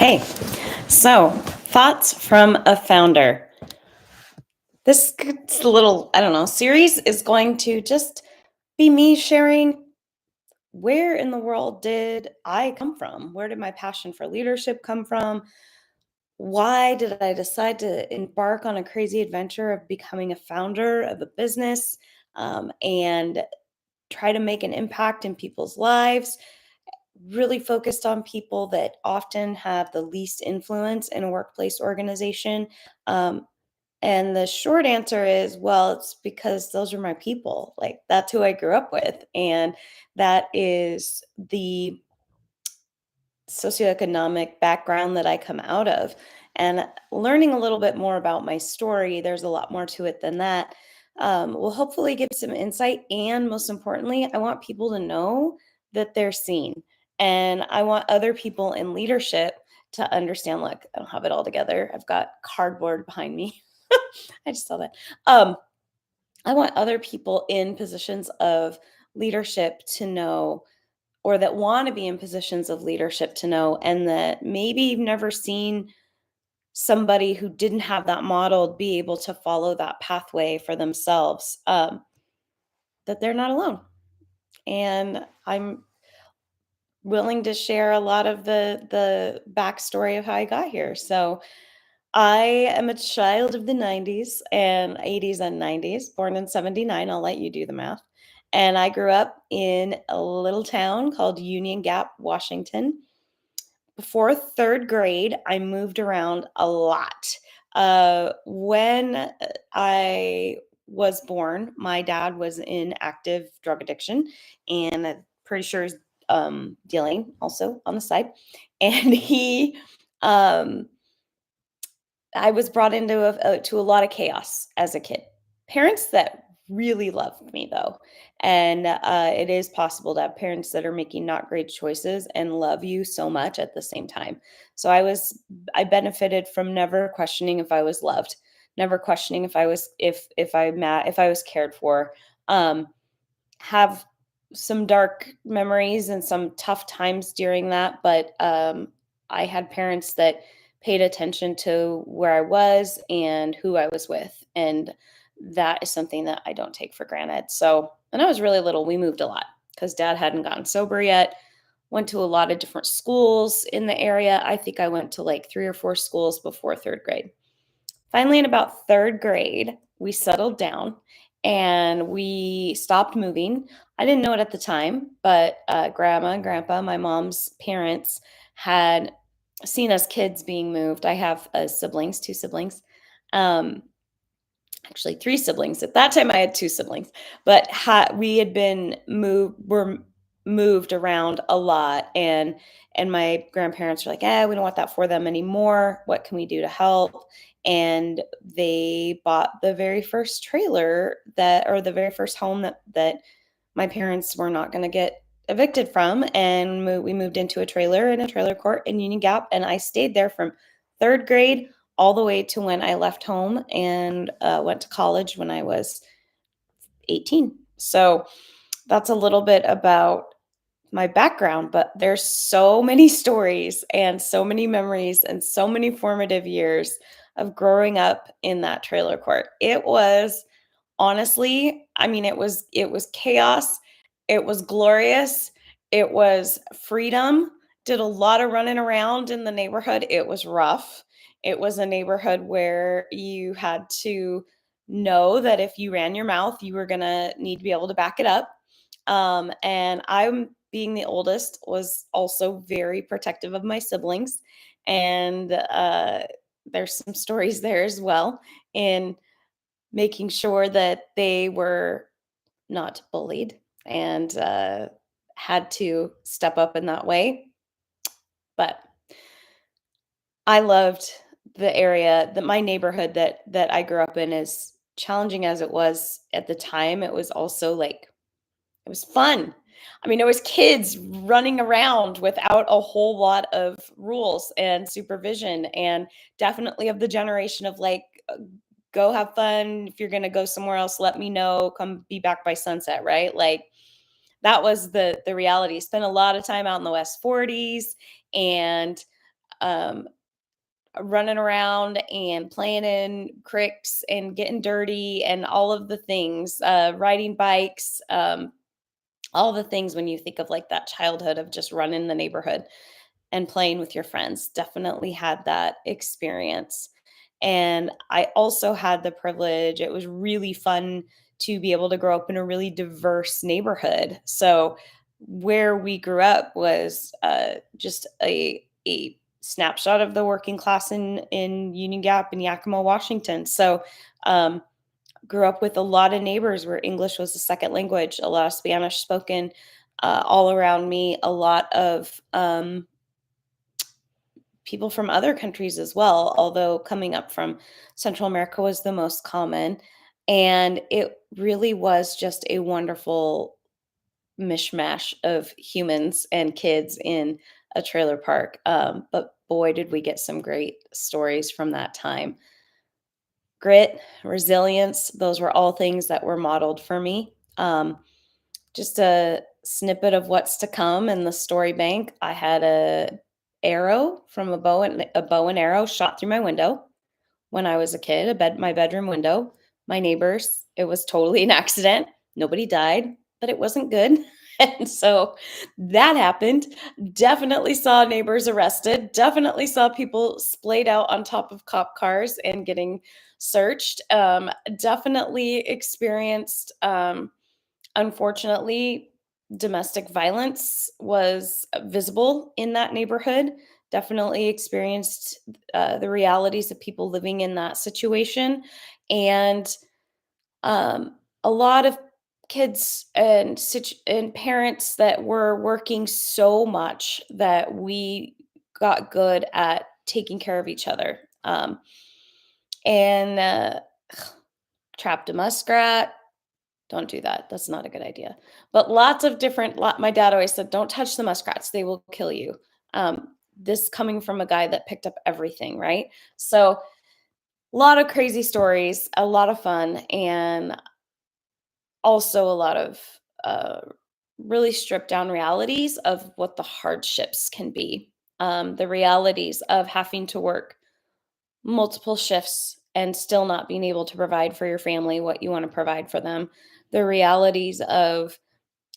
Hey, so thoughts from a founder. This little, I don't know, series is going to just be me sharing where in the world did I come from? Where did my passion for leadership come from? Why did I decide to embark on a crazy adventure of becoming a founder of a business and try to make an impact in people's lives? Really focused on people that often have the least influence in a workplace organization. Um, and the short answer is, well, it's because those are my people. Like that's who I grew up with. And that is the socioeconomic background that I come out of. And learning a little bit more about my story, there's a lot more to it than that. Will hopefully give some insight. And most importantly, I want people to know that they're seen. And I want other people in leadership to understand, look, I don't have it all together. I've got cardboard behind me. I just saw that. Um, I want other people in positions of leadership to know, or that want to be in positions of leadership to know, and that maybe you've never seen somebody who didn't have that modeled be able to follow that pathway for themselves, that they're not alone. And I'm willing to share a lot of the backstory of how I got here. So I am a child of the 90s and 80s and 90s, born in 79. I'll let you do the math. And I grew up in a little town called Union Gap, Washington. Before third grade, I moved around a lot. When I was born, my dad was in active drug addiction, and I'm pretty sure he's dealing also on the side. And um, I was brought into to a lot of chaos as a kid. Parents that really loved me though, and it is possible to have parents that are making not great choices and love you so much at the same time. So I benefited from never questioning if I was loved, never questioning if I was if I was cared for. Um, have some dark memories and some tough times during that, but I had parents that paid attention to where I was and who I was with, and that is something that I don't take for granted. So, when I was really little, we moved a lot because dad hadn't gotten sober yet. Went to a lot of different schools in the area. I think I went to like 3 or 4 schools before third grade. Finally, in about third grade, we settled down and we stopped moving. I didn't know it at the time, but grandma and grandpa, my mom's parents, had seen us kids being moved. I have siblings, 2 siblings. Um, actually 3 siblings. At that time, I had 2 siblings, but we had been were moved around a lot, and my grandparents were like, we don't want that for them anymore. What can we do to help? And they bought the very first trailer or the very first home that my parents were not going to get evicted from, and we moved into a trailer in a trailer court in Union Gap, and I stayed there from third grade all the way to when I left home and went to college when I was 18. So that's a little bit about my background, but there's so many stories and so many memories and so many formative years of growing up in that trailer court. It was honestly, I mean, it was chaos, it was glorious, it was freedom. Did a lot of running around in the neighborhood. It was rough. It was a neighborhood where you had to know that if you ran your mouth, you were gonna need to be able to back it up. And I'm being the oldest was also very protective of my siblings, and there's some stories there as well. And making sure that they were not bullied and had to step up in that way. But I loved the area that my neighborhood that I grew up in. Is challenging as it was at the time, it was also like it was fun. I mean, it was kids running around without a whole lot of rules and supervision, and definitely of the generation of like, go have fun. If you're going to go somewhere else, let me know. Come be back by sunset, right? Like that was the reality. Spent a lot of time out in the West 40s, and running around and playing in creeks and getting dirty and all of the things, riding bikes, all the things when you think of like that childhood of just running the neighborhood and playing with your friends. Definitely had that experience. And I also had the privilege, it was really fun to be able to grow up in a really diverse neighborhood. So, where we grew up was just a snapshot of the working class in Union Gap and Yakima, Washington. So, um, grew up with a lot of neighbors where English was a second language, a lot of Spanish spoken all around me, a lot of people from other countries as well, although coming up from Central America was the most common. And it really was just a wonderful mishmash of humans and kids in a trailer park. But boy, did we get some great stories from that time. Grit, resilience, those were all things that were modeled for me. Just a snippet of what's to come in the story bank. I had a arrow from a bow and arrow shot through my window when I was a kid, my bedroom window. My neighbors, it was totally an accident. Nobody died, but it wasn't good. And so that happened. Definitely saw neighbors arrested. Definitely saw people splayed out on top of cop cars and getting searched. Definitely experienced unfortunately, domestic violence was visible in that neighborhood. Definitely experienced the realities of people living in that situation. And a lot of kids and parents that were working so much that we got good at taking care of each other. And trapped a muskrat, don't do that. That's not a good idea. But lots of my dad always said, don't touch the muskrats. They will kill you. This coming from a guy that picked up everything, right? So a lot of crazy stories, a lot of fun, and also a lot of uh, really stripped down realities of what the hardships can be. The realities of having to work multiple shifts and still not being able to provide for your family what you want to provide for them. The realities of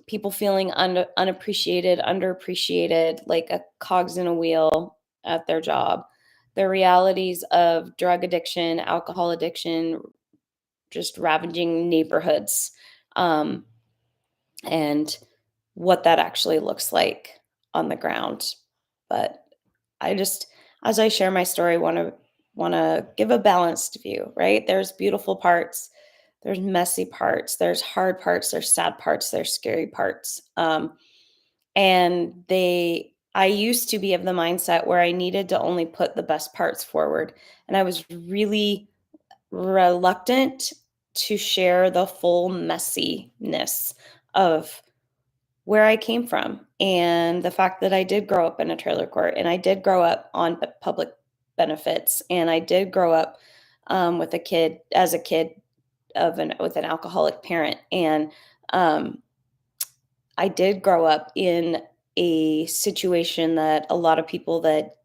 people feeling unappreciated, underappreciated, like a cogs in a wheel at their job. The realities of drug addiction, alcohol addiction, just ravaging neighborhoods, um, and what that actually looks like on the ground. But I just, as I share my story, want to give a balanced view. Right? There's beautiful parts, there's messy parts, there's hard parts, there's sad parts, there's scary parts. And I used to be of the mindset where I needed to only put the best parts forward, and I was really reluctant to share the full messiness of where I came from and the fact that I did grow up in a trailer court and I did grow up on public benefits and I did grow up with a kid with an alcoholic parent, and um, I did grow up in a situation that a lot of people that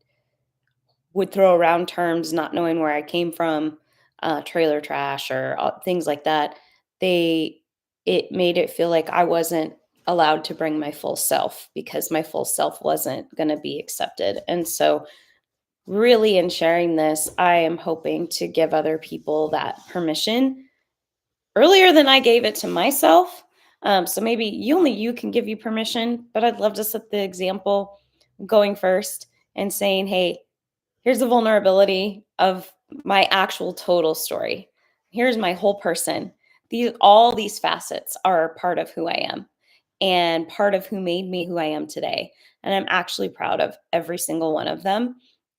would throw around terms not knowing where I came from, trailer trash or things like that. They It made it feel like I wasn't allowed to bring my full self because my full self wasn't going to be accepted. And so, really, in sharing this, I am hoping to give other people that permission earlier than I gave it to myself. So maybe you can give you permission, but I'd love to set the example going first and saying, hey, here's the vulnerability of my actual total story. Here's my whole person. All these facets are part of who I am and part of who made me who I am today. And I'm actually proud of every single one of them.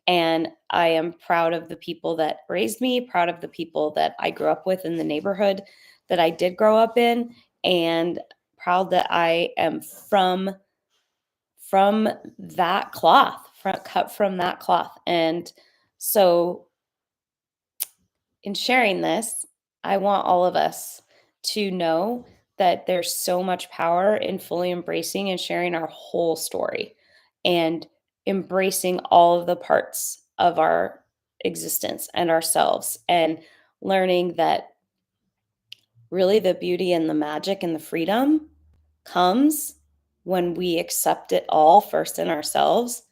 And I am proud of the people that raised me, proud of the people that I grew up with in the neighborhood that I did grow up in, and proud that I am from that cloth, cut from that cloth. And so, in sharing this, I want all of us to know that there's so much power in fully embracing and sharing our whole story. And embracing all of the parts of our existence and ourselves, and learning that really the beauty and the magic and the freedom comes when we accept it all first in ourselves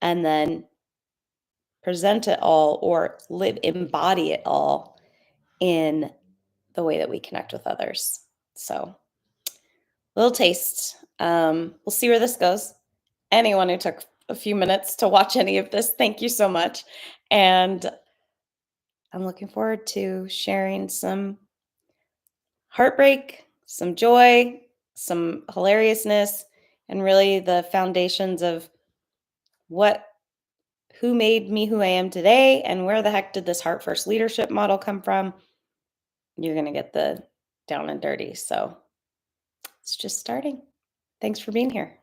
and then present it all or live embody it all in the way that we connect with others. So, little taste. We'll see where this goes. Anyone who took a few minutes to watch any of this, thank you so much. And I'm looking forward to sharing some heartbreak, some joy, some hilariousness, and really the foundations of what who made me who I am today and where the heck did this heart first leadership model come from. You're going to get the down and dirty. So it's just starting. Thanks for being here.